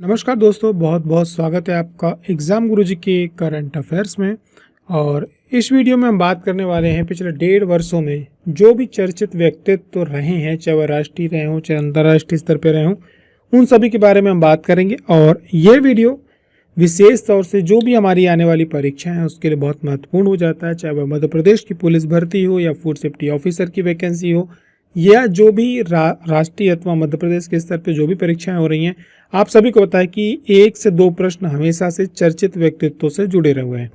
नमस्कार दोस्तों, बहुत बहुत स्वागत है आपका एग्ज़ाम गुरुजी के करंट अफेयर्स में। और इस वीडियो में हम बात करने वाले हैं पिछले 1.5 वर्षों में जो भी चर्चित व्यक्तित्व तो रहे हैं, चाहे वह राष्ट्रीय रहे हों चाहे अंतर्राष्ट्रीय स्तर पर रहे हों, उन सभी के बारे में हम बात करेंगे। और ये वीडियो विशेष तौर से जो भी हमारी आने वाली परीक्षाएं हैं उसके लिए बहुत महत्वपूर्ण हो जाता है, चाहे वह मध्य प्रदेश की पुलिस भर्ती हो या फूड सेफ्टी ऑफिसर की वैकेंसी हो या जो भी राष्ट्रीय अथवा मध्य प्रदेश के स्तर पे जो भी परीक्षाएं हो रही हैं। आप सभी को पता है कि 1 से 2 प्रश्न हमेशा से चर्चित व्यक्तित्वों से जुड़े रहे हुए हैं।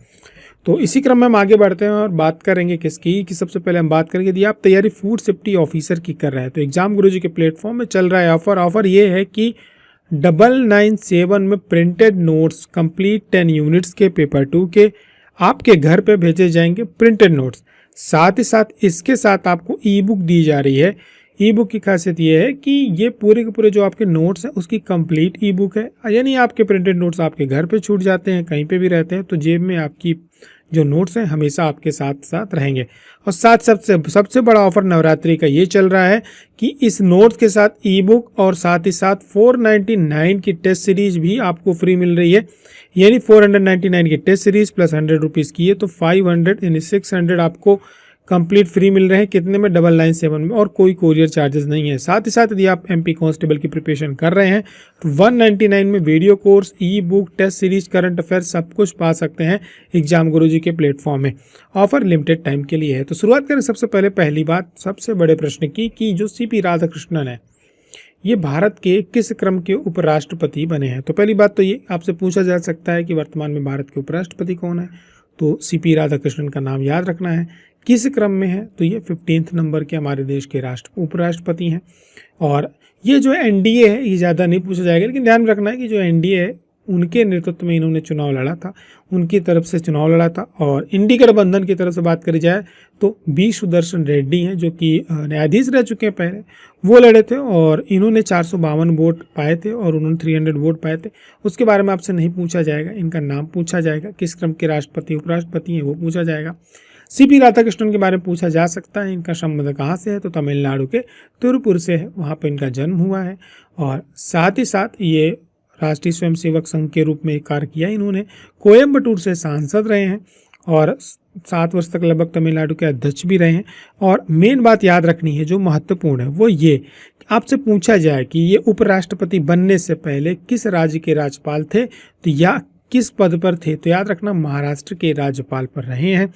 तो इसी क्रम में हम आगे बढ़ते हैं और बात करेंगे किसकी कि सबसे पहले हम बात करेंगे यदि आप तैयारी फूड सेफ्टी ऑफिसर की कर रहे हैं तो एग्जाम गुरुजी के प्लेटफॉर्म में चल रहा है ऑफर ये है कि 997 में प्रिंटेड नोट्स कंप्लीट 10 यूनिट्स के पेपर 2 के आपके घर पे भेजे जाएंगे प्रिंटेड नोट्स। साथ ही साथ इसके साथ आपको ई बुक दी जा रही है। ई बुक की खासियत ये है कि ये पूरे के पूरे जो आपके नोट्स हैं उसकी कंप्लीट ई बुक है, यानी आपके प्रिंटेड नोट्स आपके घर पे छूट जाते हैं, कहीं पे भी रहते हैं तो जेब में आपकी जो नोट्स हैं हमेशा आपके साथ साथ रहेंगे। और साथ सबसे बड़ा ऑफर नवरात्रि का ये चल रहा है कि इस नोट्स के साथ ई बुक और साथ ही साथ 499 की टेस्ट सीरीज भी आपको फ्री मिल रही है, यानी 499 की टेस्ट सीरीज प्लस 100 रुपीज़ की है तो 500 यानी 600 आपको कंप्लीट फ्री मिल रहे हैं। कितने में? 997 में, और कोई कोरियर चार्जेस नहीं है। साथ ही साथ यदि आप एमपी कांस्टेबल की प्रिपरेशन कर रहे हैं तो 199 में video course, e book, test series, current affair सब कुछ पा सकते हैं एग्जाम गुरुजी के प्लेटफॉर्म में। ऑफर लिमिटेड टाइम के लिए है। तो शुरुआत करें सबसे पहले पहली बात सबसे बड़े प्रश्न की कि जो सीपी राधाकृष्णन है ये भारत के किस क्रम के उपराष्ट्रपति बने हैं। तो पहली बात तो ये आपसे पूछा जा सकता है कि वर्तमान में भारत के उपराष्ट्रपति कौन है, तो सीपी राधाकृष्णन का नाम याद रखना है। किस क्रम में है तो ये 15th नंबर के हमारे देश के उपराष्ट्रपति हैं। और ये जो एनडीए है ये ज़्यादा नहीं पूछा जाएगा, लेकिन ध्यान में रखना है कि जो एनडीए है उनके नेतृत्व में इन्होंने चुनाव लड़ा था, उनकी तरफ से चुनाव लड़ा था। और इंडी गठबंधन की तरफ से बात करी जाए तो बी सुदर्शन रेड्डी हैं जो कि न्यायाधीश रह चुके हैं पहले, वो लड़े थे और इन्होंने 452 वोट पाए थे और उन्होंने 300 वोट पाए थे। उसके बारे में आपसे नहीं पूछा जाएगा, इनका नाम पूछा जाएगा, किस क्रम के राष्ट्रपति उपराष्ट्रपति हैं वो पूछा जाएगा। सीपी राधाकृष्णन के बारे में पूछा जा सकता है, इनका संबंध कहाँ से है तो तमिलनाडु के तिरुपुर से है, वहाँ पर इनका जन्म हुआ है। और साथ ही साथ ये राष्ट्रीय स्वयंसेवक संघ के रूप में कार्य किया इन्होंने, कोयम्बटूर से सांसद रहे हैं और 7 वर्ष तक लगभग तमिलनाडु के अध्यक्ष भी रहे हैं। और मेन बात याद रखनी है जो महत्वपूर्ण है वो ये, आपसे पूछा जाए कि ये उपराष्ट्रपति बनने से पहले किस राज्य के राज्यपाल थे तो या किस पद पर थे, तो याद रखना महाराष्ट्र के राज्यपाल पर रहे हैं।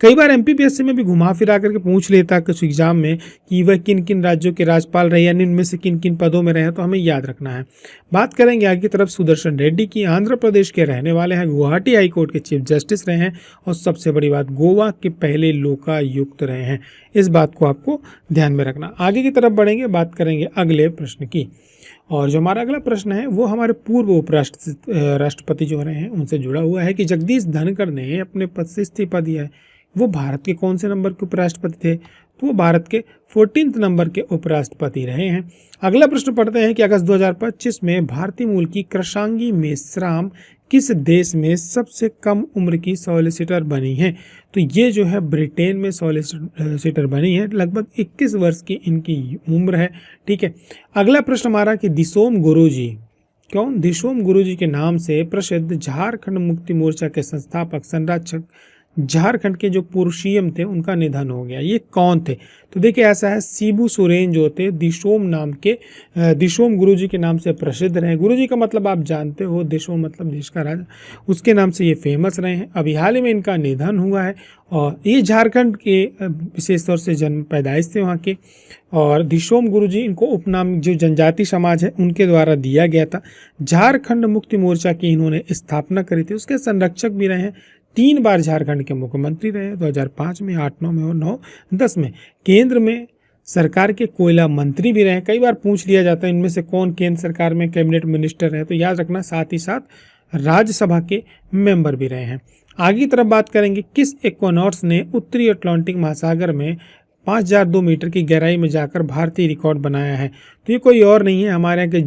कई बार एमपीपीएससी में भी घुमा फिरा करके पूछ लेता कुछ एग्जाम में कि वह किन किन राज्यों के राज्यपाल रहे यानी इनमें से किन किन पदों में रहे, तो हमें याद रखना है। बात करेंगे आगे की तरफ सुदर्शन रेड्डी की, आंध्र प्रदेश के रहने वाले हैं, गुवाहाटी हाई कोर्ट के चीफ जस्टिस रहे हैं और सबसे बड़ी बात गोवा के पहले लोकायुक्त रहे हैं। इस बात को आपको ध्यान में रखना। आगे की तरफ बढ़ेंगे, बात करेंगे अगले प्रश्न की। और जो हमारा अगला प्रश्न है वो हमारे पूर्व राष्ट्रपति जो रहे हैं उनसे जुड़ा हुआ है कि जगदीश धनखड़ ने अपने पद से इस्तीफा दिया है, वो भारत के कौन से नंबर के उपराष्ट्रपति थे, तो वो भारत के 14th नंबर के उपराष्ट्रपति रहे हैं। अगला प्रश्न पढ़ते हैं कि अगस्त 2025 में भारतीय मूल की कृषांगी मेश्राम किस देश में सबसे कम उम्र की सॉलिसिटर बनी है, तो ये जो है ब्रिटेन में सॉलिसिटर बनी है, लगभग 21 वर्ष की इनकी उम्र है। ठीक है, अगला प्रश्न हमारा कि दिसोम गुरुजी, कौन? दिसोम गुरुजी के नाम से प्रसिद्ध झारखंड मुक्ति मोर्चा के संस्थापक संरक्षक झारखंड के जो पूर्व सीएम थे उनका निधन हो गया, ये कौन थे? तो देखिए ऐसा है, शिबू सोरेन जो थे दिसोम नाम के, दिसोम गुरुजी के नाम से प्रसिद्ध रहे। गुरुजी का मतलब आप जानते हो, दिसोम मतलब देश का राजा, उसके नाम से ये फेमस रहे हैं। अभी हाल ही में इनका निधन हुआ है और ये झारखंड के विशेष तौर से जन्म पैदाइश थे वहाँ के। और दिसोम गुरुजी इनको उपनाम जो जनजाति समाज है उनके द्वारा दिया गया था। झारखंड मुक्ति मोर्चा की इन्होंने स्थापना करी थी, उसके संरक्षक भी रहे हैं। 3 बार झारखंड के मुख्यमंत्री रहे, 2005 में, 8, 9 में और 9-10 में। केंद्र में सरकार के कोयला मंत्री भी रहे। कई बार पूछ लिया जाता है इनमें से कौन केंद्र सरकार में कैबिनेट मिनिस्टर रहे, तो याद रखना। साथ ही साथ राज्यसभा के मेंबर भी रहे हैं। आगे की तरफ बात करेंगे किस एक्वानॉट्स ने उत्तरी अटलांटिक महासागर में 5002 मीटर की गहराई में जाकर भारतीय रिकॉर्ड बनाया है। तो ये कोई और नहीं है, हमारे यहाँ के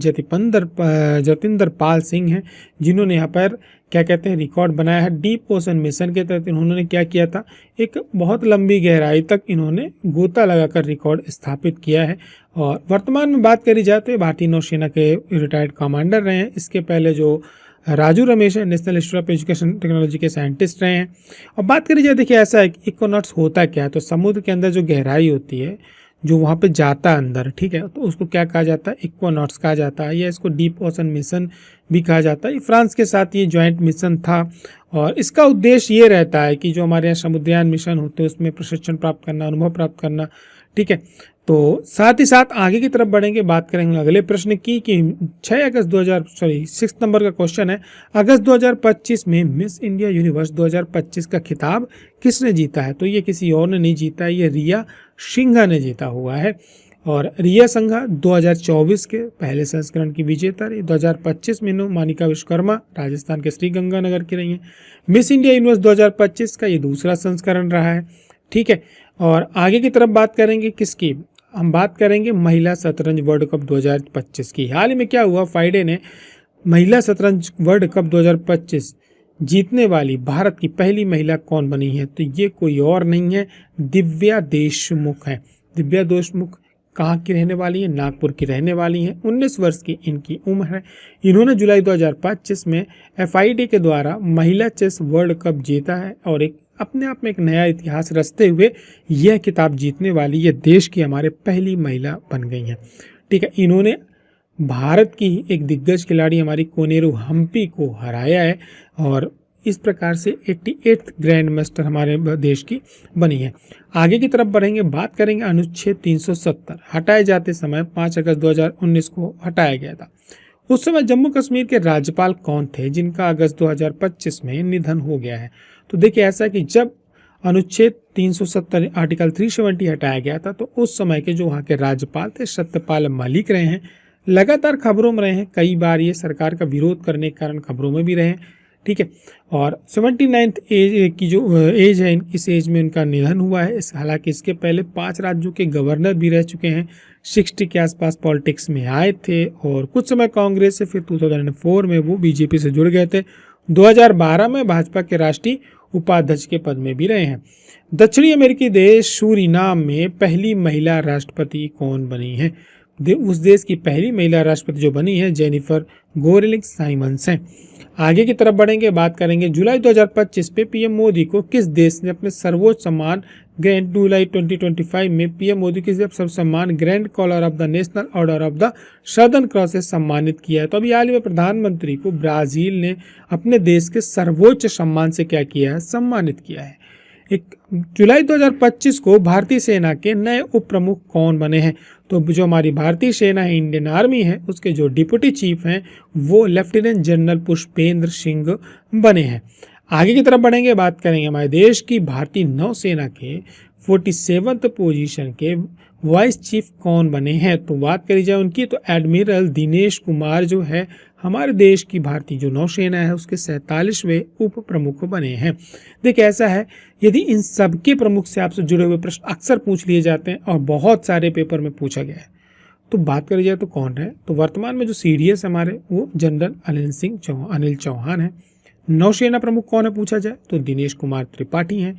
जतिंदर पाल सिंह हैं, जिन्होंने यहाँ पर क्या कहते हैं रिकॉर्ड बनाया है। डीप ओशन मिशन के तहत इन्होंने क्या किया था, एक बहुत लंबी गहराई तक इन्होंने गोता लगाकर रिकॉर्ड स्थापित किया है। और वर्तमान में बात करी जाए तो ये भारतीय नौसेना के रिटायर्ड कमांडर रहे हैं। इसके पहले जो राजू रमेश है, national institute of education technology के साइंटिस्ट रहे हैं। और बात करी जाए, देखिए ऐसा है कि इक्वनॉट्स होता क्या है, तो समुद्र के अंदर जो गहराई होती है, जो वहाँ पे जाता है अंदर, ठीक है, तो उसको क्या कहा जाता है, इक्वनॉट्स कहा जाता है, या इसको डीप ओशन मिशन भी कहा जाता है। फ्रांस के साथ ये ज्वाइंट मिशन था और इसका उद्देश्य ये रहता है कि जो हमारे यहाँ समुद्रयान मिशन होते हैं उसमें प्रशिक्षण प्राप्त करना, अनुभव प्राप्त करना, ठीक है। तो साथ ही साथ आगे की तरफ बढ़ेंगे, बात करेंगे अगले प्रश्न की कि 6 नंबर का क्वेश्चन है, अगस्त 2025 में मिस इंडिया यूनिवर्स 2025 का खिताब किसने जीता है। तो ये किसी और ने नहीं जीता है, ये रिया सिंघा ने जीता हुआ है। और रिया सिंघा 2024 के पहले संस्करण की विजेता रही। 2025 में मानिका विश्वकर्मा राजस्थान के श्रीगंगानगर की रही हैं। मिस इंडिया यूनिवर्स 2025 का ये दूसरा संस्करण रहा है, ठीक है। और आगे की तरफ बात करेंगे किसकी, हम बात करेंगे महिला शतरंज वर्ल्ड कप 2025 की। हाल ही में क्या हुआ, फ्राइडे ने महिला शतरंज वर्ल्ड कप 2025 जीतने वाली भारत की पहली महिला कौन बनी है। तो ये कोई और नहीं है, दिव्या देशमुख है। दिव्या देशमुख कहाँ की रहने वाली है, नागपुर की रहने वाली हैं। 19 वर्ष की इनकी उम्र है। इन्होंने जुलाई 2025 में FIDE के द्वारा महिला चेस वर्ल्ड कप जीता है और एक अपने आप में एक नया इतिहास रचते हुए यह खिताब जीतने वाली ये देश की हमारे पहली महिला बन गई हैं, ठीक है। इन्होंने भारत की एक दिग्गज खिलाड़ी हमारी कोनेरू हम्पी को हराया है और इस प्रकार से 88th ग्रैंड मास्टर हमारे देश की बनी है। आगे की तरफ बढ़ेंगे, बात करेंगे अनुच्छेद 370 हटाए जाते समय 5 अगस्त 2019 को हटाया गया था। उस समय जम्मू कश्मीर के राज्यपाल कौन थे जिनका अगस्त 2025 में निधन हो गया है। तो देखिए ऐसा कि जब अनुच्छेद 370 आर्टिकल 370 हटाया गया था तो उस समय के जो वहाँ के राज्यपाल थे सत्यपाल मलिक रहे हैं। लगातार खबरों में रहे हैं, कई बार ये सरकार का विरोध करने के कारण खबरों में भी रहे हैं, ठीक है। और 79th एज की जो एज है, इस एज में उनका निधन हुआ है। हालांकि इसके पहले 5 राज्यों के गवर्नर भी रह चुके हैं। 60 के आसपास पॉलिटिक्स में आए थे और कुछ समय कांग्रेस से, फिर 2004 में वो बीजेपी से जुड़ गए थे। 2012 में भाजपा के राष्ट्रीय उपाध्यक्ष के पद में भी रहे हैं। दक्षिणी अमेरिकी देश सूरीनाम में पहली महिला राष्ट्रपति कौन बनी है। उस देश की पहली महिला राष्ट्रपति जो बनी है जेनिफर गोरेलिंग साइमंस हैं। आगे की तरफ बढ़ेंगे, बात करेंगे जुलाई 2025 पे पीएम मोदी को किस देश ने अपने सर्वोच्च सम्मान ग्रैंड जुलाई 2025 में पीएम मोदी के सर्वोच्च सम्मान grand collar of the national order of the southern cross से सम्मानित किया है। तो अभी हाल ही में प्रधानमंत्री को ब्राजील ने अपने देश के सर्वोच्च सम्मान से क्या किया है, सम्मानित किया है। जुलाई 2025 को भारतीय सेना के नए उप प्रमुख कौन बने हैं। तो जो हमारी भारतीय सेना है, इंडियन आर्मी है, उसके जो डिप्टी चीफ हैं वो लेफ्टिनेंट जनरल पुष्पेंद्र सिंह बने हैं। आगे की तरफ बढ़ेंगे, बात करेंगे हमारे देश की भारतीय नौसेना के 47th पोजीशन के वाइस चीफ कौन बने हैं। तो बात करी जाए उनकी तो एडमिरल दिनेश कुमार जो है हमारे देश की भारतीय जो नौसेना है उसके 47वें उप प्रमुख बने हैं। देखिए ऐसा है, यदि इन सबके प्रमुख से आपसे जुड़े हुए प्रश्न अक्सर पूछ लिए जाते हैं और बहुत सारे पेपर में पूछा गया है, तो बात करी जाए तो कौन है, तो वर्तमान में जो CDS हमारे वो जनरल अनिल चौहान है। नौसेना प्रमुख कौन है पूछा जाए तो दिनेश कुमार त्रिपाठी हैं।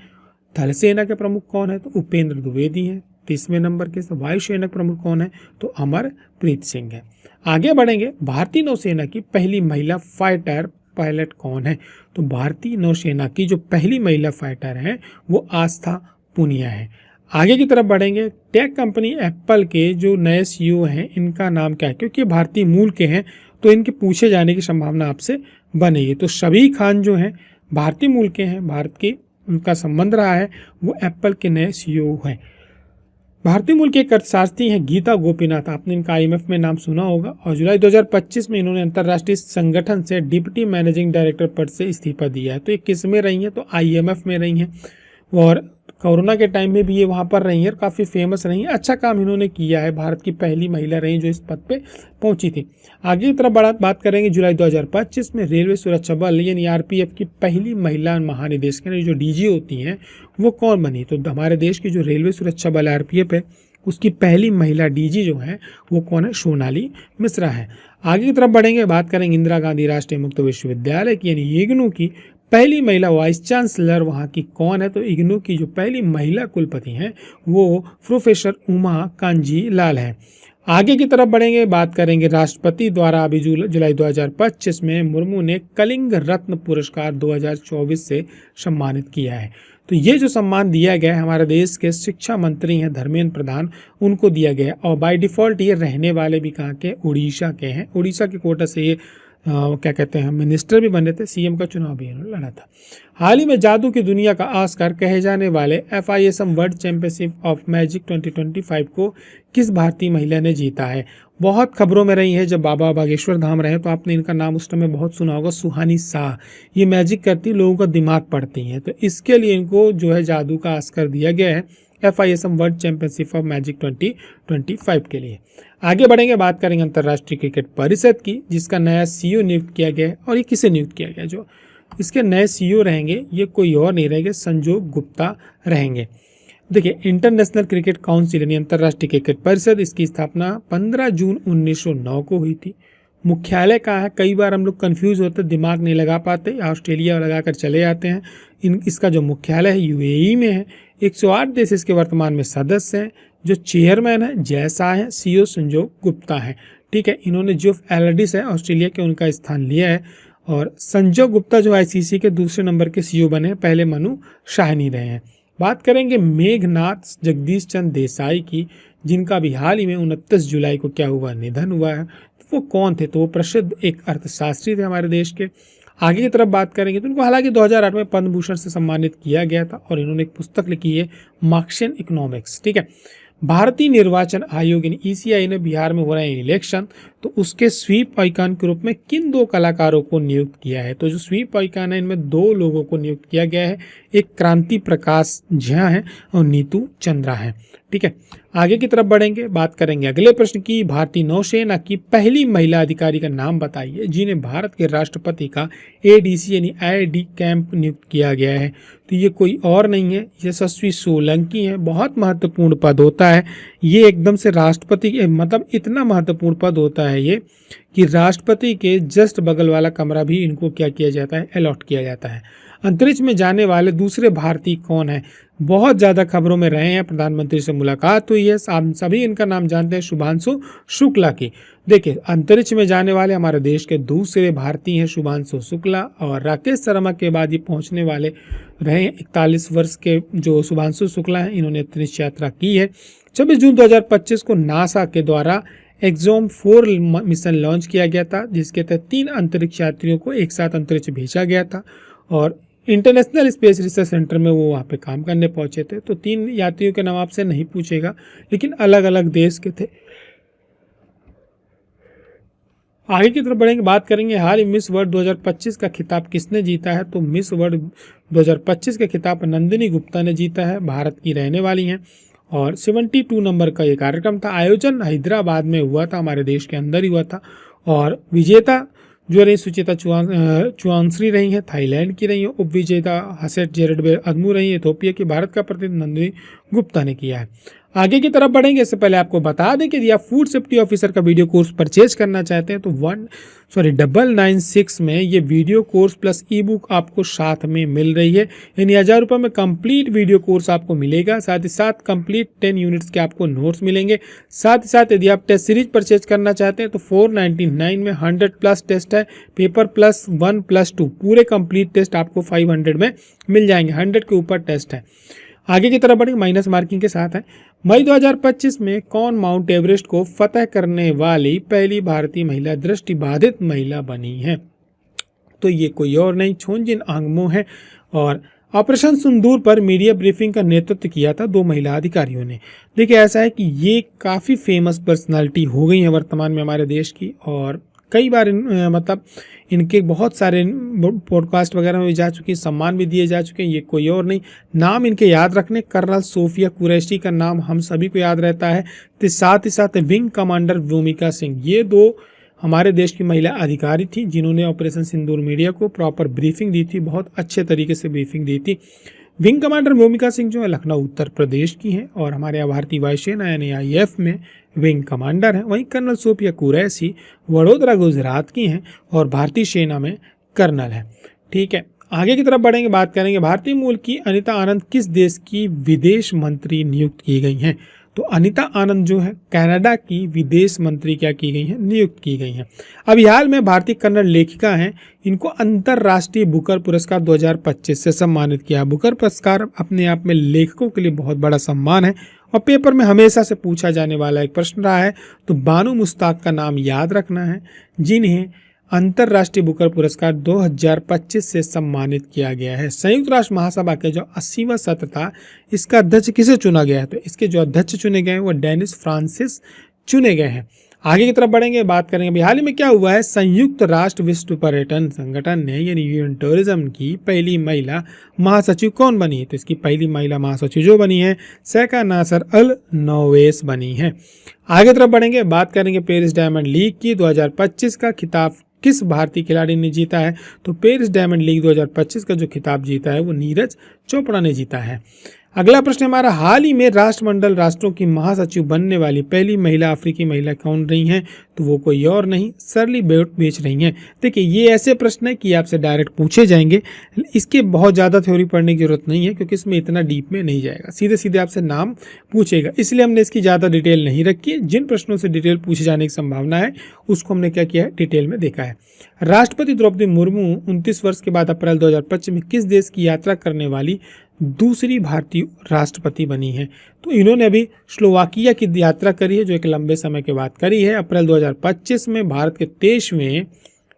थल सेना के प्रमुख कौन है तो उपेंद्र द्विवेदी हैं। 30वें नंबर के वायुसेना प्रमुख कौन है तो अमरप्रीत सिंह है। आगे बढ़ेंगे, भारतीय नौसेना की पहली महिला फाइटर पायलट कौन है। तो भारतीय नौसेना की जो पहली महिला फाइटर है वो आस्था पुनिया है। आगे की तरफ बढ़ेंगे, टेक कंपनी एप्पल के जो नए CEO हैं इनका नाम क्या है, क्योंकि भारतीय मूल के हैं तो इनके पूछे जाने की संभावना आपसे बनेगी। तो शबीर खान जो हैं भारतीय मूल के हैं, भारत की उनका संबंध रहा है, वो एप्पल के नए CEO हैं। भारतीय मूल के एक अर्थशास्त्री हैं गीता गोपीनाथ, आपने इनका IMF में नाम सुना होगा। और जुलाई 2025 में इन्होंने अंतर्राष्ट्रीय संगठन से डिप्टी मैनेजिंग डायरेक्टर पद से इस्तीफा दिया है। तो ये किस में रही हैं तो IMF में रही हैं। और कोरोना के टाइम में भी ये वहाँ पर रही हैं और काफ़ी फेमस रही हैं। अच्छा काम इन्होंने किया है, भारत की पहली महिला रही जो इस पद पे पहुंची थी। आगे की तरफ बात करेंगे जुलाई 2025 में रेलवे सुरक्षा बल यानी आरपीएफ की पहली महिला महानिदेशक जो डीजी होती हैं वो कौन बनी। तो हमारे देश की जो रेलवे सुरक्षा बल आरपीएफ है उसकी पहली महिला डीजी जो है वो कौन है, सोनाली मिश्रा है। आगे की तरफ बढ़ेंगे, बात करेंगे इंदिरा गांधी राष्ट्रीय मुक्त विश्वविद्यालय की यानी इग्नू की पहली महिला वाइस चांसलर वहाँ की कौन है। तो इग्नू की जो पहली महिला कुलपति हैं वो प्रोफेसर उमा कांजी लाल है। आगे की तरफ बढ़ेंगे, बात करेंगे राष्ट्रपति द्वारा अभी जुलाई 2025 में मुर्मू ने कलिंग रत्न पुरस्कार 2024 से सम्मानित किया है। तो ये जो सम्मान दिया गया है हमारे देश के शिक्षा मंत्री हैं धर्मेंद्र प्रधान, उनको दिया गया और बाय डिफ़ॉल्ट ये रहने वाले भी कहाँ के, उड़ीसा के हैं। उड़ीसा के कोटा से ये क्या कहते हैं मिनिस्टर भी बने थे, सीएम का चुनाव भी इन्होंने लड़ा था। हाल ही में जादू की दुनिया का ऑस्कर कहे जाने वाले FISM world championship of magic 2025 को किस भारतीय महिला ने जीता है। बहुत खबरों में रही है, जब बाबा बागेश्वर धाम रहे तो आपने इनका नाम उस समय बहुत सुना होगा, सुहानी शाह। ये मैजिक करती, लोगों का दिमाग पढ़ती हैं, तो इसके लिए इनको जो है जादू का ऑस्कर दिया गया है FISM world championship of magic 2025 के लिए। आगे बढ़ेंगे, बात करेंगे अंतर्राष्ट्रीय क्रिकेट परिषद की जिसका नया CEO नियुक्त किया गया है। और ये किसे नियुक्त किया गया, जो इसके नए CEO रहेंगे ये कोई और नहीं रहेंगे, संजोग गुप्ता रहेंगे। देखिए, इंटरनेशनल क्रिकेट काउंसिल यानी अंतर्राष्ट्रीय क्रिकेट परिषद, इसकी स्थापना 15 जून 1909 को हुई थी। मुख्यालय कहाँ है, कई बार हम लोग कंफ्यूज होते, दिमाग नहीं लगा पाते, ऑस्ट्रेलिया लगाकर चले जाते हैं। इसका जो मुख्यालय है UAE में है। 108 देश इसके वर्तमान में सदस्य हैं। जो चेयरमैन है जय शाह है, CEO संजोग गुप्ता है। ठीक है, इन्होंने जो एलडिस है ऑस्ट्रेलिया के, उनका स्थान लिया है। और संजोग गुप्ता जो ICC के दूसरे नंबर के CEO बने, पहले मनु शाहनी रहे हैं। बात करेंगे मेघनाथ जगदीश चंद्र देसाई की, जिनका भी हाल ही में 29 जुलाई को क्या हुआ, निधन हुआ है। तो वो कौन थे, तो वो प्रसिद्ध एक अर्थशास्त्री थे हमारे देश के। आगे की तरफ बात करेंगे तो उनको हालांकि 2008 में पद्म भूषण से सम्मानित किया गया था और इन्होंने एक पुस्तक लिखी है मार्क्सियन इकोनॉमिक्स। ठीक है, भारतीय निर्वाचन आयोग यानी ECI ने बिहार में हो रहे इलेक्शन, तो उसके स्वीप आइकॉन के रूप में किन 2 कलाकारों को नियुक्त किया है। तो जो स्वीप आइकॉन है इनमें 2 लोगों को नियुक्त किया गया है, एक क्रांति प्रकाश झा है और नीतू चंद्रा है। ठीक है, आगे की तरफ बढ़ेंगे, बात करेंगे अगले प्रश्न की। भारतीय नौसेना की पहली महिला अधिकारी का नाम बताइए जिन्हें भारत के राष्ट्रपति का ADC यानी AD कैंप नियुक्त किया गया है। तो ये कोई और नहीं है, यशस्वी सोलंकी है। बहुत महत्वपूर्ण पद होता है ये, एकदम से राष्ट्रपति के मतलब इतना महत्वपूर्ण पद होता है ये कि राष्ट्रपति के जस्ट बगल वाला कमरा भी इनको क्या किया जाता है, अलॉट किया जाता है। अंतरिक्ष में जाने वाले दूसरे भारतीय कौन है, बहुत ज़्यादा खबरों में रहे हैं, प्रधानमंत्री से मुलाकात हुई है, आप सभी इनका नाम जानते हैं, शुभांशु शुक्ला की। देखिए, अंतरिक्ष में जाने वाले हमारे देश के दूसरे भारतीय हैं शुभांशु शुक्ला, और राकेश शर्मा के बाद ये पहुंचने वाले रहे 41 वर्ष के जो शुभांशु शुक्ला हैं, इन्होंने अंतरिक्ष यात्रा की है। 26 जून 2025 को नासा के द्वारा एक्सोम 4 मिशन लॉन्च किया गया था, जिसके तहत 3 अंतरिक्ष यात्रियों को एक साथ अंतरिक्ष भेजा गया था और इंटरनेशनल स्पेस रिसर्च सेंटर में वो वहाँ पे काम करने पहुँचे थे। तो 3 यात्रियों के नाम आपसे नहीं पूछेगा, लेकिन अलग अलग देश के थे। आगे की तरफ बढ़ेंगे, बात करेंगे हाल ही मिस वर्ल्ड 2025 का खिताब किसने जीता है। तो मिस वर्ल्ड 2025 का खिताब नंदिनी गुप्ता ने जीता है, भारत की रहने वाली हैं। और 72 नंबर का ये कार्यक्रम था, आयोजन हैदराबाद में हुआ था, हमारे देश के अंदर ही हुआ था। और विजेता जो रही सुचिता चुआंसरी रही हैं, थाईलैंड की रही हैं। उप विजेता हसेट जेरेडबे अदमू रही हैं, इथोपिया की। भारत का प्रतिनिधित्व नंदिनी गुप्ता ने किया है। आगे की तरफ बढ़ेंगे, इससे पहले आपको बता दें कि यदि आप फूड सेफ्टी ऑफिसर का वीडियो कोर्स परचेज करना चाहते हैं तो 996 में ये वीडियो कोर्स प्लस ई बुक आपको साथ में मिल रही है, यानी 1000 रुपये में कंप्लीट वीडियो कोर्स आपको मिलेगा। साथ ही साथ कंप्लीट 10 यूनिट्स के आपको नोट्स मिलेंगे। साथ ही साथ यदि आप टेस्ट सीरीज परचेज करना चाहते हैं तो 499 में 100+ टेस्ट है, पेपर +1+2 पूरे कंप्लीट टेस्ट आपको 500 में मिल जाएंगे, 100 के ऊपर टेस्ट है। आगे की तरफ बढ़ेंगे, माइनस मार्किंग के साथ है। मई 2025 में कौन माउंट एवरेस्ट को फतह करने वाली पहली भारतीय महिला दृष्टिबाधित महिला बनी है। तो ये कोई और नहीं, छोंजिन आंगमो है। और ऑपरेशन सिंदूर पर मीडिया ब्रीफिंग का नेतृत्व किया था 2 महिला अधिकारियों ने। देखिए, ऐसा है कि ये काफ़ी फेमस पर्सनालिटी हो गई है वर्तमान में हमारे देश की, और कई बार मतलब इनके बहुत सारे पॉडकास्ट वगैरह में भी जा चुकी, सम्मान भी दिए जा चुके हैं। ये कोई और नहीं, नाम इनके याद रखने, कर्नल सोफिया कुरैशी का नाम हम सभी को याद रहता है। तो साथ ही साथ विंग कमांडर भूमिका सिंह, ये 2 हमारे देश की महिला अधिकारी थी जिन्होंने ऑपरेशन सिंदूर मीडिया को प्रॉपर ब्रीफिंग दी थी, बहुत अच्छे तरीके से ब्रीफिंग दी थी। विंग कमांडर भूमिका सिंह जो है लखनऊ उत्तर प्रदेश की हैं और हमारे भारतीय वायुसेना यानी IAF में विंग कमांडर हैं। वहीं कर्नल सोफिया कुरैशी वडोदरा गुजरात की हैं और भारतीय सेना में कर्नल हैं। ठीक है, आगे की तरफ बढ़ेंगे, बात करेंगे भारतीय मूल की अनीता आनंद किस देश की विदेश मंत्री नियुक्त की गई हैं। तो अनीता आनंद जो है कनाडा की विदेश मंत्री क्या की गई हैं, नियुक्त की गई हैं। अभी हाल में भारतीय कन्नड़ लेखिका हैं, इनको अंतर्राष्ट्रीय बुकर पुरस्कार 2025 से सम्मानित किया। बुकर पुरस्कार अपने आप में लेखकों के लिए बहुत बड़ा सम्मान है और पेपर में हमेशा से पूछा जाने वाला एक प्रश्न रहा है। तो बानू मुश्ताक का नाम याद रखना है, जिन्हें अंतर्राष्ट्रीय बुकर पुरस्कार 2025 से सम्मानित किया गया है। संयुक्त राष्ट्र महासभा के जो 80वां सत्र था, इसका अध्यक्ष किसे चुना गया है? तो इसके जो अध्यक्ष चुने गए हैं वो डेनिस फ्रांसिस चुने गए हैं। आगे की तरफ बढ़ेंगे, बात करेंगे हाल ही में क्या हुआ है। संयुक्त राष्ट्र विश्व पर्यटन संगठन ने यानी यूएन टूरिज्म की पहली महिला महासचिव कौन बनी है? तो इसकी पहली महिला महासचिव जो बनी है सैका नासर अल नोवेस बनी है। आगे तरफ बढ़ेंगे, बात करेंगे पेरिस डायमंड लीग की। 2025 का खिताब किस भारतीय खिलाड़ी ने जीता है? तो पेरिस डायमंड लीग 2025 का जो खिताब जीता है वो नीरज चोपड़ा ने जीता है। अगला प्रश्न हमारा, हाल ही में राष्ट्रमंडल राष्ट्रों की महासचिव बनने वाली पहली महिला अफ्रीकी महिला कौन रही हैं? तो वो कोई और नहीं, सरली बेच रही हैं। देखिए, ये ऐसे प्रश्न है कि आपसे डायरेक्ट पूछे जाएंगे, इसके बहुत ज़्यादा थ्योरी पढ़ने की जरूरत नहीं है क्योंकि इसमें इतना डीप में नहीं जाएगा, सीधे सीधे आपसे नाम पूछेगा, इसलिए हमने इसकी ज़्यादा डिटेल नहीं रखी है। जिन प्रश्नों से डिटेल पूछे जाने की संभावना है उसको हमने क्या किया है, डिटेल में देखा है। राष्ट्रपति द्रौपदी मुर्मू 29 वर्ष के बाद अप्रैल 2025 में किस देश की यात्रा करने वाली दूसरी भारतीय राष्ट्रपति बनी है? तो इन्होंने अभी स्लोवाकिया की यात्रा करी है, जो एक लंबे समय के बाद करी है। अप्रैल 2025 में भारत के 23वें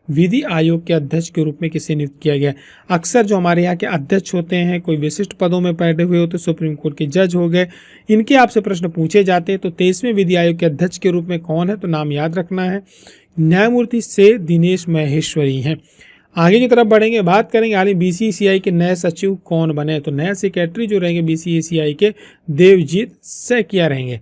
विधि आयोग के अध्यक्ष के रूप में किसे नियुक्त किया गया? अक्सर जो हमारे यहाँ के अध्यक्ष होते हैं कोई विशिष्ट पदों में बैठे हुए होते, सुप्रीम कोर्ट के जज हो गए, इनके आपसे प्रश्न पूछे जाते हैं। तो 23वें विधि आयोग के अध्यक्ष के रूप में कौन है? तो नाम याद रखना है, न्यायमूर्ति से दिनेश माहेश्वरी हैं। आगे की तरफ बढ़ेंगे, बात करेंगे हाल ही BCCI के नए सचिव कौन बने? तो नए सेक्रेटरी जो रहेंगे BCCI के देवजीत सैकिया रहेंगे।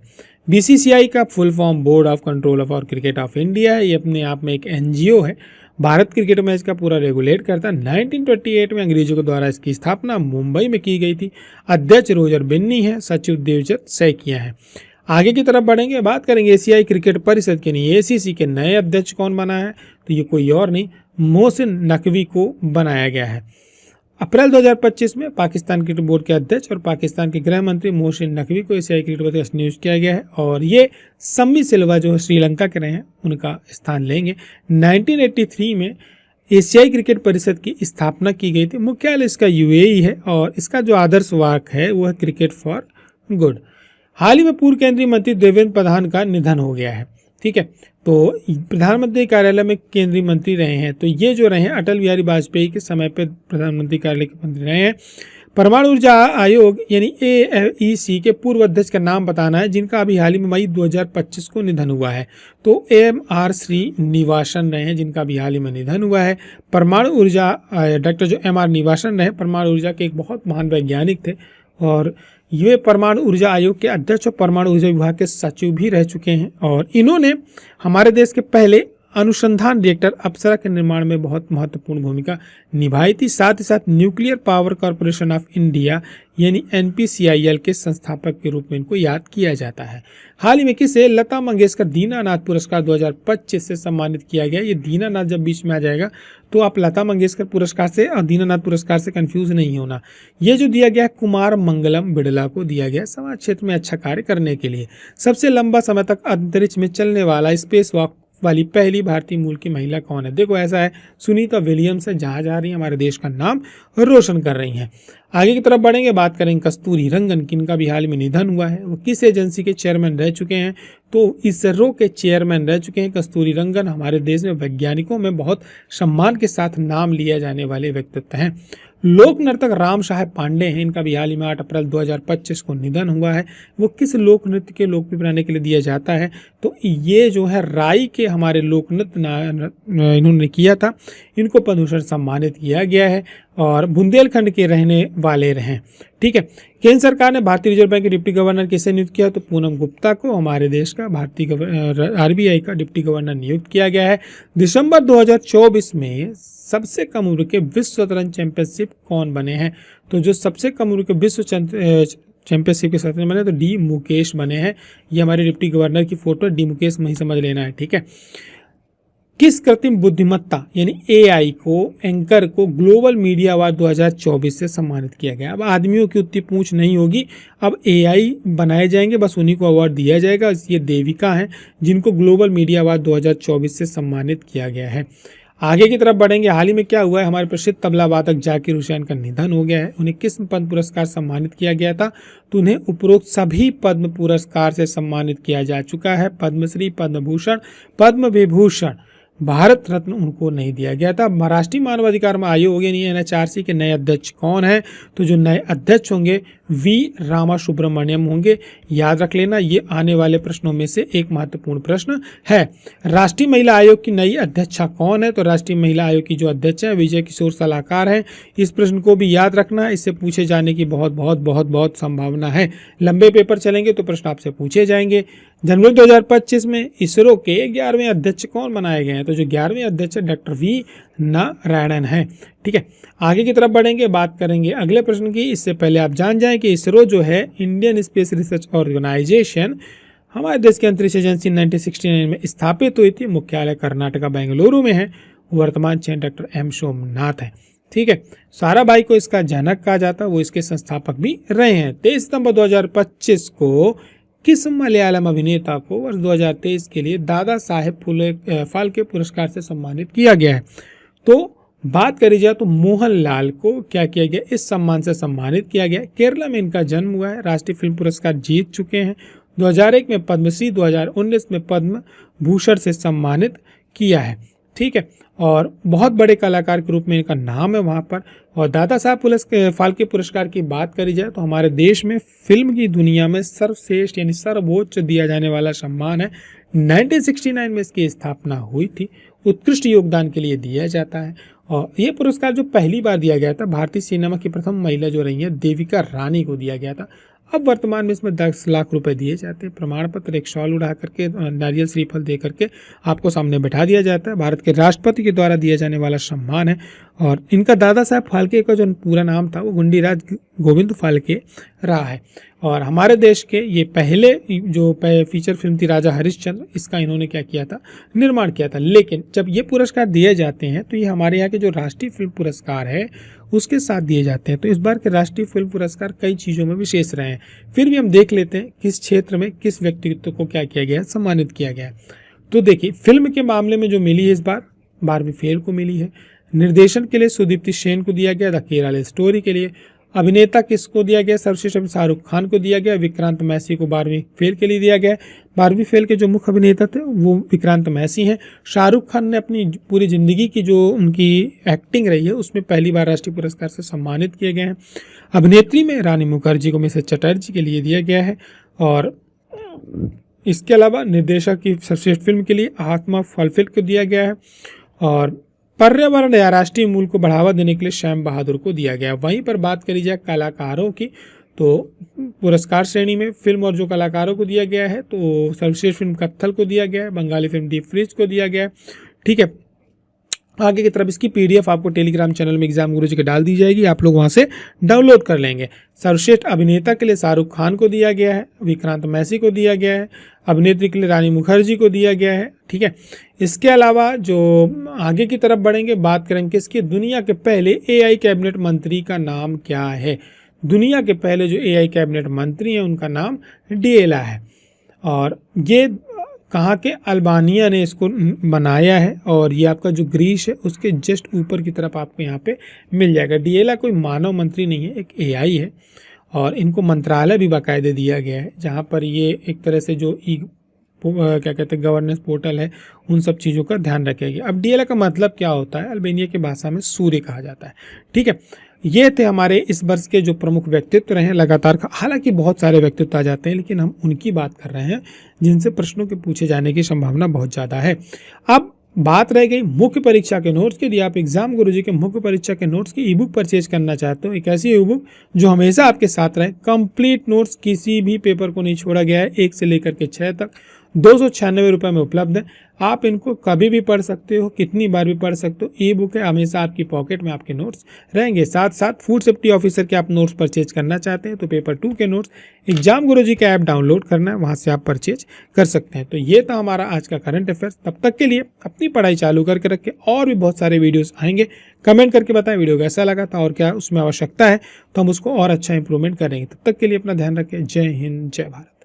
BCCI का full form board of control of cricket of India है। ये अपने आप में एक NGO है, भारत क्रिकेट मैच का पूरा रेगुलेट करता है। 1928 में अंग्रेजों के द्वारा इसकी स्थापना मुंबई में की गई थी। अध्यक्ष रोजर बिन्नी है, सचिव देवजीत सैकिया है। आगे की तरफ बढ़ेंगे, बात करेंगे एशियाई क्रिकेट परिषद के यानी ACC के नए अध्यक्ष कौन बना है? तो ये कोई और नहीं, मोहसिन नकवी को बनाया गया है। अप्रैल 2025 में पाकिस्तान क्रिकेट बोर्ड के अध्यक्ष और पाकिस्तान के गृह मंत्री मोहसिन नकवी को एशियाई क्रिकेट परिषद नियुक्त किया गया है और ये सम्मी सिल्वा जो श्रीलंका के रहे हैं उनका स्थान लेंगे। 1983 में एशियाई क्रिकेट परिषद की स्थापना की गई थी। मुख्यालय इसका UAE है और इसका जो आदर्श वाक्य है वो है क्रिकेट फॉर गुड। हाल ही में पूर्व केंद्रीय मंत्री देवेंद्र प्रधान का निधन हो गया है। ठीक है, तो प्रधानमंत्री कार्यालय में केंद्रीय मंत्री रहे हैं। तो ये जो रहे हैं अटल बिहारी वाजपेयी के समय पे प्रधानमंत्री कार्यालय के मंत्री रहे हैं। परमाणु ऊर्जा आयोग यानी AEC के पूर्व अध्यक्ष का नाम बताना है जिनका अभी हाल ही में मई 2025 को निधन हुआ है। तो MR श्रीनिवासन रहे हैं जिनका अभी हाल ही में निधन हुआ है। परमाणु ऊर्जा डॉक्टर जो MR निवासन रहे परमाणु ऊर्जा के एक बहुत महान वैज्ञानिक थे और ये परमाणु ऊर्जा आयोग के अध्यक्ष और परमाणु ऊर्जा विभाग के सचिव भी रह चुके हैं और इन्होंने हमारे देश के पहले अनुसंधान रिएक्टर अप्सरा के निर्माण में बहुत महत्वपूर्ण भूमिका निभाई थी। साथ ही साथ nuclear power corporation of India यानी NPCIL के संस्थापक के रूप में इनको याद किया जाता है। हाल ही में किसे लता मंगेशकर दीनानाथ पुरस्कार 2025 से सम्मानित किया गया? ये दीनानाथ जब बीच में आ जाएगा तो आप लता मंगेशकर पुरस्कार से और दीनानाथ पुरस्कार से कंफ्यूज नहीं होना। ये जो दिया गया है कुमार मंगलम बिड़ला को दिया गया समाज क्षेत्र में अच्छा कार्य करने के लिए। सबसे लंबा समय तक अंतरिक्ष में चलने वाला स्पेस वॉक वाली पहली भारतीय मूल की महिला कौन है? देखो ऐसा है, सुनीता विलियम्स है, जहाँ जा रही है हमारे देश का नाम रोशन कर रही हैं। आगे की तरफ बढ़ेंगे, बात करेंगे कस्तूरी रंगन की, इनका भी हाल में निधन हुआ है। वो किस एजेंसी के चेयरमैन रह चुके हैं? तो इसरो के चेयरमैन रह चुके हैं कस्तूरी रंगन। हमारे देश में वैज्ञानिकों में बहुत सम्मान के साथ नाम लिया जाने वाले व्यक्तित्व हैं। लोक नर्तक राम साहेब पांडे हैं, इनका भी हाल ही में 8 अप्रैल 2025 को निधन हुआ है। वो किस लोक नृत्य के लोकप्रिय बनाने के लिए दिया जाता है? तो ये जो है राई के हमारे लोक नृत्य इन्होंने किया था, इनको पद्मभूषण सम्मानित किया गया है और बुंदेलखंड के रहने वाले रहे। ठीक है। केंद्र सरकार ने भारतीय रिजर्व बैंक के डिप्टी गवर्नर किसे नियुक्त किया? तो पूनम गुप्ता को हमारे देश का RBI का डिप्टी गवर्नर नियुक्त किया गया है। दिसंबर 2024 में सबसे कम उम्र के विश्व शतरंज चैंपियनशिप कौन बने हैं? तो जो सबसे कम उम्र के विश्व चैंपियनशिप के शतरंज बने तो डी मुकेश बने हैं। ये हमारे डिप्टी गवर्नर की फोटो, डी मुकेश में ही समझ लेना है। ठीक है। किस कृत्रिम बुद्धिमत्ता यानी AI को एंकर को ग्लोबल मीडिया अवार्ड 2024 से सम्मानित किया गया? अब आदमियों की उतनी पूछ नहीं होगी, अब AI बनाए जाएंगे, बस उन्हीं को अवार्ड दिया जाएगा। ये देविका हैं जिनको ग्लोबल मीडिया अवार्ड 2024 से सम्मानित किया गया है। आगे की तरफ बढ़ेंगे, हाल ही में क्या हुआ है? हमारे प्रसिद्ध तबला वादक जाकिर हुसैन का निधन हो गया है। उन्हें किस पद्म पुरस्कार सम्मानित किया गया था? तो उन्हें उपरोक्त सभी पद्म पुरस्कार से सम्मानित किया जा चुका है। पद्मश्री, पद्म भूषण, पद्म विभूषण, भारत रत्न उनको नहीं दिया गया था। राष्ट्रीय मानवाधिकार आयोग यानी NHRC के नए अध्यक्ष कौन है? तो जो नए अध्यक्ष होंगे V रामासुब्रमण्यम होंगे। याद रख लेना, ये आने वाले प्रश्नों में से एक महत्वपूर्ण प्रश्न है। राष्ट्रीय महिला आयोग की नई अध्यक्षा कौन है? तो राष्ट्रीय महिला आयोग की जो अध्यक्ष है विजय किशोर सलाहकार हैं। इस प्रश्न को भी याद रखना, इससे पूछे जाने की बहुत बहुत बहुत बहुत संभावना है। लंबे पेपर चलेंगे तो प्रश्न आपसे पूछे जाएंगे। जनवरी 2025 में इसरो के 11वें अध्यक्ष कौन बनाए गए हैं? तो जो 11वें अध्यक्ष डॉक्टर V नारायणन है। ठीक है। आगे की तरफ बढ़ेंगे, बात करेंगे अगले प्रश्न की। इससे पहले आप जान जाएं कि इसरो जो है इंडियन स्पेस रिसर्च ऑर्गेनाइजेशन, हमारे देश की अंतरिक्ष एजेंसी 1969 में स्थापित हुई थी। मुख्यालय कर्नाटका बेंगलुरु में है। वर्तमान चेयरमैन डॉक्टर M सोमनाथ है। ठीक है। साराभाई को इसका जनक कहा जाता है, वो इसके संस्थापक भी रहे हैं। 23 सितंबर 2025 को किस मलयालम अभिनेता को वर्ष 2023 के लिए दादा साहेब फाल्के पुरस्कार से सम्मानित किया गया है? तो बात करी जाए तो मोहनलाल को क्या किया गया? इस सम्मान से सम्मानित किया गया। केरला में इनका जन्म हुआ है। राष्ट्रीय फिल्म पुरस्कार जीत चुके हैं। 2001 में पद्मश्री, 2019 में पद्म भूषण से सम्मानित किया है। ठीक है। और बहुत बड़े कलाकार के रूप में इनका नाम है वहाँ पर। और दादा साहब फाल्के पुरस्कार की बात करी जाए तो हमारे देश में फिल्म की दुनिया में सर्वश्रेष्ठ यानी सर्वोच्च दिया जाने वाला सम्मान है। 1969 में इसकी स्थापना हुई थी। उत्कृष्ट योगदान के लिए दिया जाता है। और ये पुरस्कार जो पहली बार दिया गया था, भारतीय सिनेमा की प्रथम महिला जो रही है देविका रानी को दिया गया था। अब वर्तमान में इसमें 10 लाख रुपए दिए जाते हैं। प्रमाण पत्र, एक शॉल उड़ा करके, नारियल श्रीफल दे करके आपको सामने बैठा दिया जाता है। भारत के राष्ट्रपति के द्वारा दिया जाने वाला सम्मान है। और इनका दादा साहब फाल्के का जो पूरा नाम था वो गुंडीराज गोविंद फाल्के रहा है। और हमारे देश के ये पहले जो फीचर फिल्म थी राजा हरिश्चंद्र, इसका इन्होंने क्या किया था? निर्माण किया था। लेकिन जब ये पुरस्कार दिए जाते हैं तो ये हमारे यहाँ के जो राष्ट्रीय फिल्म पुरस्कार है उसके साथ दिए जाते हैं। तो इस बार के राष्ट्रीय फिल्म पुरस्कार कई चीज़ों में विशेष रहे हैं। फिर भी हम देख लेते हैं किस क्षेत्र में किस व्यक्तित्व को क्या किया गया है, सम्मानित किया गया है। तो देखिए, फिल्म के मामले में जो मिली है इस बार 12वीं फेल को मिली है। निर्देशन के लिए सुदीप्ति सेन को दिया गया, द केरला स्टोरी के लिए। अभिनेता किसको दिया गया? सर्वश्रेष्ठ शाहरुख खान को दिया गया। विक्रांत मैसी को 12वीं फेल के लिए दिया गया। 12वीं फेल के जो मुख्य अभिनेता थे वो विक्रांत मैसी हैं। शाहरुख खान ने अपनी पूरी जिंदगी की जो उनकी एक्टिंग रही है उसमें पहली बार राष्ट्रीय पुरस्कार से सम्मानित किए गए हैं। अभिनेत्री में रानी मुखर्जी को मिसेस चटर्जी के लिए दिया गया है। और इसके अलावा निर्देशक की सर्वश्रेष्ठ फिल्म के लिए आत्मा फलफिल को दिया गया है। और पर्यावरण या राष्ट्रीय मूल को बढ़ावा देने के लिए श्याम बहादुर को दिया गया। वहीं पर बात करी जाए कलाकारों की तो पुरस्कार श्रेणी में फिल्म और जो कलाकारों को दिया गया है तो सर्वश्रेष्ठ फिल्म कत्थल को दिया गया है, बंगाली फिल्म डीप फ्रीज को दिया गया है। ठीक है। आगे की तरफ इसकी PDF आपको टेलीग्राम चैनल में एग्जाम गुरुजी के डाल दी जाएगी, आप लोग वहां से डाउनलोड कर लेंगे। सर्वश्रेष्ठ अभिनेता के लिए शाहरुख खान को दिया गया है, विक्रांत मैसी को दिया गया है। अभिनेत्री के लिए रानी मुखर्जी को दिया गया है। ठीक है। इसके अलावा जो आगे की तरफ बढ़ेंगे, बात करेंगे इसकी दुनिया के पहले AI कैबिनेट मंत्री का नाम क्या है? दुनिया के पहले जो AI कैबिनेट मंत्री हैं उनका नाम DLA है। और ये कहाँ के अल्बानिया ने इसको बनाया है और ये आपका जो ग्रीस है उसके जस्ट ऊपर की तरफ आपको यहाँ पे मिल जाएगा। DLI कोई मानव मंत्री नहीं है, एक AI है और इनको मंत्रालय भी बाकायदे दिया गया है जहाँ पर ये एक तरह से जो क्या कहते हैं गवर्नेंस पोर्टल है उन सब चीज़ों का ध्यान रखेगी। अब DLI का मतलब क्या होता है, अल्बानिया की भाषा में सूर्य कहा जाता है। ठीक है, ये थे हमारे इस वर्ष के जो प्रमुख व्यक्तित्व रहे लगातार। हालांकि बहुत सारे व्यक्तित्व आ जाते हैं लेकिन हम उनकी बात कर रहे हैं जिनसे प्रश्नों के पूछे जाने की संभावना बहुत ज़्यादा है। अब बात रह गई मुख्य परीक्षा के नोट्स की। यदि आप एग्जाम गुरुजी के मुख्य परीक्षा के नोट्स की ई बुक परचेज करना चाहते हो, एक ऐसी ई बुक जो हमेशा आपके साथ रहे, कंप्लीट नोट्स, किसी भी पेपर को नहीं छोड़ा गया है, 1 से लेकर के 6 तक 296 रुपये में उपलब्ध है। आप इनको कभी भी पढ़ सकते हो, कितनी बार भी पढ़ सकते हो। ई बुक है, हमेशा आपकी पॉकेट में आपके नोट्स रहेंगे। साथ साथ फूड सेफ्टी ऑफिसर के आप नोट्स परचेज करना चाहते हैं तो पेपर 2 के नोट्स एग्जाम गुरुजी का ऐप डाउनलोड करना है, वहाँ से आप परचेज कर सकते हैं। तो ये था हमारा आज का करंट अफेयर्स। तब तक के लिए अपनी पढ़ाई चालू करके रखें, और भी बहुत सारे वीडियोस आएंगे। कमेंट करके बताएं वीडियो कैसा लगा था और क्या उसमें आवश्यकता है तो हम उसको और अच्छा इंप्रूवमेंट करेंगे। तब तक के लिए अपना ध्यान रखें। जय हिंद, जय भारत।